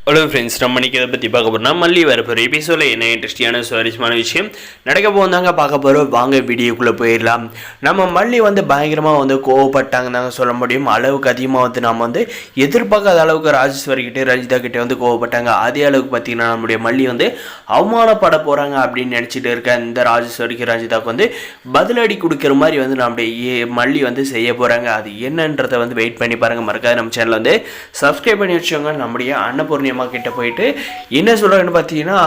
Hello friends, நம்ம இன்றைக்கி இதை பற்றி பார்க்க போகிறோம்னா மல்லி வரப்போகிற எபிசோடில் என்ன இன்ட்ரெஸ்டிங்கான சுவாரஸ்யமான விஷயம் நடக்க போதாங்க பார்க்க போகிறோம். வாங்க வீடியோக்குள்ளே போயிடலாம். நம்ம மல்லி பயங்கரமாக கோவப்பட்டாங்க தாங்க சொல்ல முடியும். அளவுக்கு அதிகமாக நம்ம எதிர்பார்க்காத அளவுக்கு ராஜேஸ்வரி கிட்டே ரஞ்சிதா கிட்டே கோவப்பட்டாங்க. அதே அளவுக்கு பார்த்திங்கன்னா நம்முடைய மல்லி அவமானப்பட போகிறாங்க அப்படின்னு நினச்சிட்டு இருக்க இந்த ராஜேஸ்வரிக்கு ரஞ்சிதாவுக்கு பதிலடி கொடுக்குற மாதிரி நம்முடைய மல்லி செய்ய போகிறாங்க. அது என்னன்றதை வெயிட் பண்ணி பாருங்கள். மறக்காது நம்ம சேனலை சப்ஸ்கிரைப் பண்ணி வச்சவங்க. நம்முடைய அன்னபூர்ணியம்மா கிட்ட போயிட்டு என்ன சொல்றாங்கன்னு பார்த்தீங்கன்னா,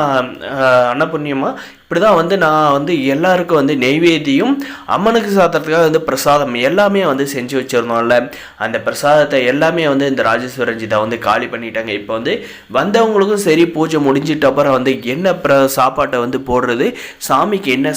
அன்னபூர்ணியம்மா இப்படி தான் நான் எல்லாருக்கும் நெய்வேத்தியும் அம்மனுக்கு சாத்துறதுக்காக பிரசாதம் எல்லாமே செஞ்சு வச்சுருந்தோம்ல, அந்த பிரசாதத்தை எல்லாமே இந்த ராஜேஸ்வரி ரஞ்சிதா காலி பண்ணிட்டாங்க. இப்போ வந்தவங்களுக்கும் சரி, பூஜை முடிஞ்சிட்ட அப்புறம் என்ன சாப்பாட்டை போடுறது, சாமிக்கு என்ன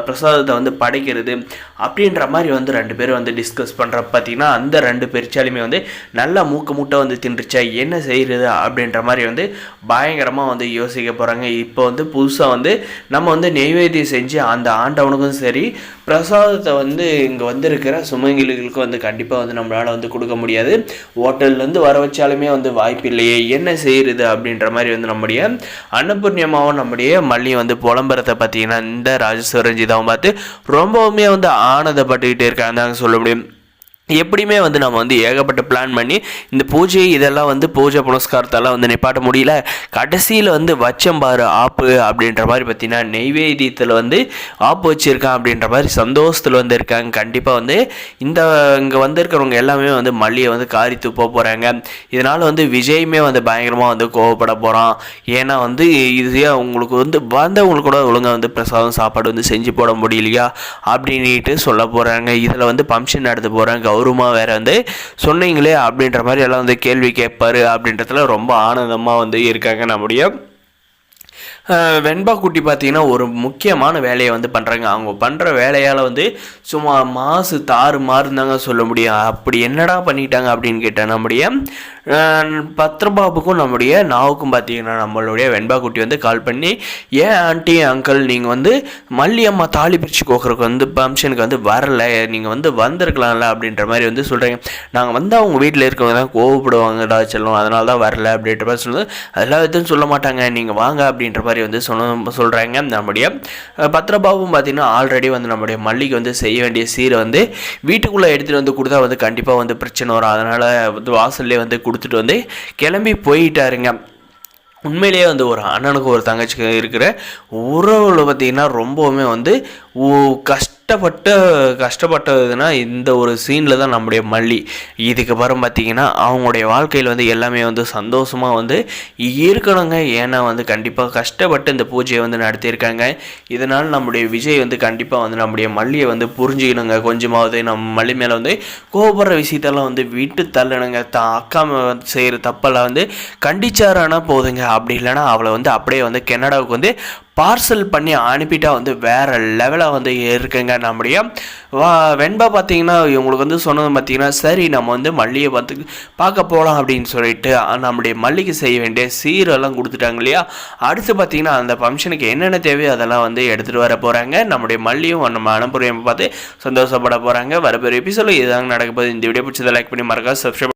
பிரசாதத்தை படைக்கிறது அப்படின்ற மாதிரி ரெண்டு பேரும் டிஸ்கஸ் பண்ணுற பார்த்தீங்கன்னா, அந்த ரெண்டு பேர்ச்சாலுமே நல்லா மூக்க மூட்டை தின்றுச்சா என்ன செய்கிறது அப்படின்ற மாதிரி பயங்கரமாக யோசிக்க போகிறாங்க. இப்போ புதுசாக நம்ம நெய்வேத்தியம் செஞ்சு அந்த ஆண்டவனுக்கும் சரி, பிரசாதத்தை இங்கே வந்திருக்கிற சுமங்கலிகளுக்கும் கண்டிப்பாக நம்மளால் கொடுக்க முடியாது. ஹோட்டல்லேருந்து வர வச்சாலுமே வாய்ப்பு இல்லையே, என்ன செய்கிறது அப்படின்ற மாதிரி நம்முடைய அன்னபூர்ணியமாவும் நம்முடைய மல்லி புலம்புறதை பார்த்தீங்கன்னா, இந்த ராஜேஸ்வரி ரஞ்சிதாவும் பார்த்து ரொம்பவுமே ஆனந்தப்பட்டுக்கிட்டே இருக்காங்க சொல்ல முடியும். எப்படியுமே நம்ம ஏகப்பட்ட பிளான் பண்ணி இந்த பூஜை இதெல்லாம் பூஜை புனஸ்காரத்தெல்லாம் நிப்பாட்ட முடியல. கடைசியில் வச்சம்பாரு ஆப்பு அப்படின்ற மாதிரி பார்த்தீங்கன்னா, நெய்வேத்தியத்தில் ஆப்பு வச்சுருக்கான் அப்படின்ற மாதிரி சந்தோஷத்தில் இருக்காங்க. கண்டிப்பாக இந்த இங்கே வந்திருக்கிறவங்க எல்லாமே மல்லியை காரி துப்ப போகிறாங்க. இதனால் விஜயுமே பயங்கரமாக கோவப்பட போகிறான். ஏன்னா இது உங்களுக்கு வந்தவங்களுக்கு கூட ஒழுங்காக பிரசாதம் சாப்பாடு செஞ்சு போட முடியலையா அப்படின்ட்டு சொல்ல போகிறாங்க. இதில் ஃபங்க்ஷன் நடத்த போகிறாங்க, கௌரவமாக வேறு சொன்னீங்களே அப்படின்ற மாதிரி எல்லாம் கேள்வி கேட்பாரு அப்படின்றதுல ரொம்ப ஆனந்தமாக இருக்காங்க. நம்முடைய வெண்பா குட்டி பார்த்தீங்கன்னா ஒரு முக்கியமான வேலையை பண்ணுறாங்க. அவங்க பண்ணுற வேலையால் சும்மா மாசு தாறு மாறுந்தாங்க சொல்ல முடியும். அப்படி என்னடா பண்ணிட்டாங்க அப்படின்னு கேட்டால், நம்முடைய பத்ரபாபுக்கும் நம்முடைய நாவுக்கும் பார்த்தீங்கன்னா நம்மளுடைய வெண்பா குட்டி கால் பண்ணி, ஏன் ஆண்டி அங்கிள் நீங்கள் மல்லி அம்மா தாலி பிரித்து கோக்குறதுக்கு ஃபங்க்ஷனுக்கு வரல, நீங்கள் வந்திருக்கலாம்ல அப்படின்ற மாதிரி சொல்கிறீங்க. நாங்கள் அவங்க வீட்டில் இருக்கவங்க தான் கோவப்படுவாங்கடா செல்லும், அதனால தான் வரல அப்படின்ற மாதிரி சொல்லுது. அதெல்லாம் எதுவும் சொல்ல மாட்டாங்க, நீங்கள் வாங்க அப்படின்ற மாதிரி சொல்கிறாங்க. நம்முடைய பத்ரபாபும் பார்த்தீங்கன்னா ஆல்ரெடி நம்முடைய மல்லிக்கு செய்ய வேண்டிய சீரை வீட்டுக்குள்ளே எடுத்துகிட்டு கொடுத்தா கண்டிப்பாக பிரச்சனை வரும். அதனால் வாசல்லே கொடுத்துட்டு கிளம்பி போயிட்டாருங்க. உண்மையிலேயே ஒரு அண்ணனுக்கு ஒரு தங்கச்சிக்கு இருக்கிற உறவில் பார்த்திங்கன்னா ரொம்பவுமே கஷ்டப்பட்டதுன்னா இந்த ஒரு சீனில் தான் நம்முடைய மல்லி. இதுக்கு அப்புறம் பார்த்திங்கன்னா அவங்களுடைய வாழ்க்கையில் எல்லாமே சந்தோஷமாக இருக்கணுங்க. ஏன்னா கண்டிப்பாக கஷ்டப்பட்டு இந்த பூஜையை நடத்தியிருக்காங்க. இதனால் நம்முடைய விஜய் கண்டிப்பாக நம்முடைய மல்லியை புரிஞ்சுக்கணுங்க. கொஞ்சமாவது நம்ம மல்லி மேலே கோபப்படுற விஷயத்தெல்லாம் விட்டு தள்ளணுங்க. அக்கா செய்கிற தப்பெல்லாம் கண்டிச்சாரானா போதுங்க. அப்படி இல்லைனா அவளை அப்படியே கனடாவுக்கு பார்சல் பண்ணி அனுப்பிட்டா வேறு லெவலாக இருக்குங்க. நம்முடைய வெண்பா பார்த்தீங்கன்னா இவங்களுக்கு சொன்னது பார்த்தீங்கன்னா, சரி நம்ம மல்லியை பார்க்க போகலாம் அப்படின்னு சொல்லிட்டு நம்முடைய மல்லிக்கு செய்ய வேண்டிய சீரெல்லாம் கொடுத்துட்டாங்க இல்லையா. அடுத்து பார்த்தீங்கன்னா அந்த ஃபங்க்ஷனுக்கு என்னென்ன தேவையோ அதெல்லாம் எடுத்துகிட்டு வர போகிறாங்க. நம்முடைய மல்லியும் நம்ம அனுப்புறையை பார்த்து சந்தோஷப்பட போகிறாங்க. வரப்போகிற எபிசோடில் இதுதாங்க நடக்க போகுது. இந்த வீடியோ பிடிச்சதை லைக் பண்ணி மறக்காம சப்ஸ்கிரைப்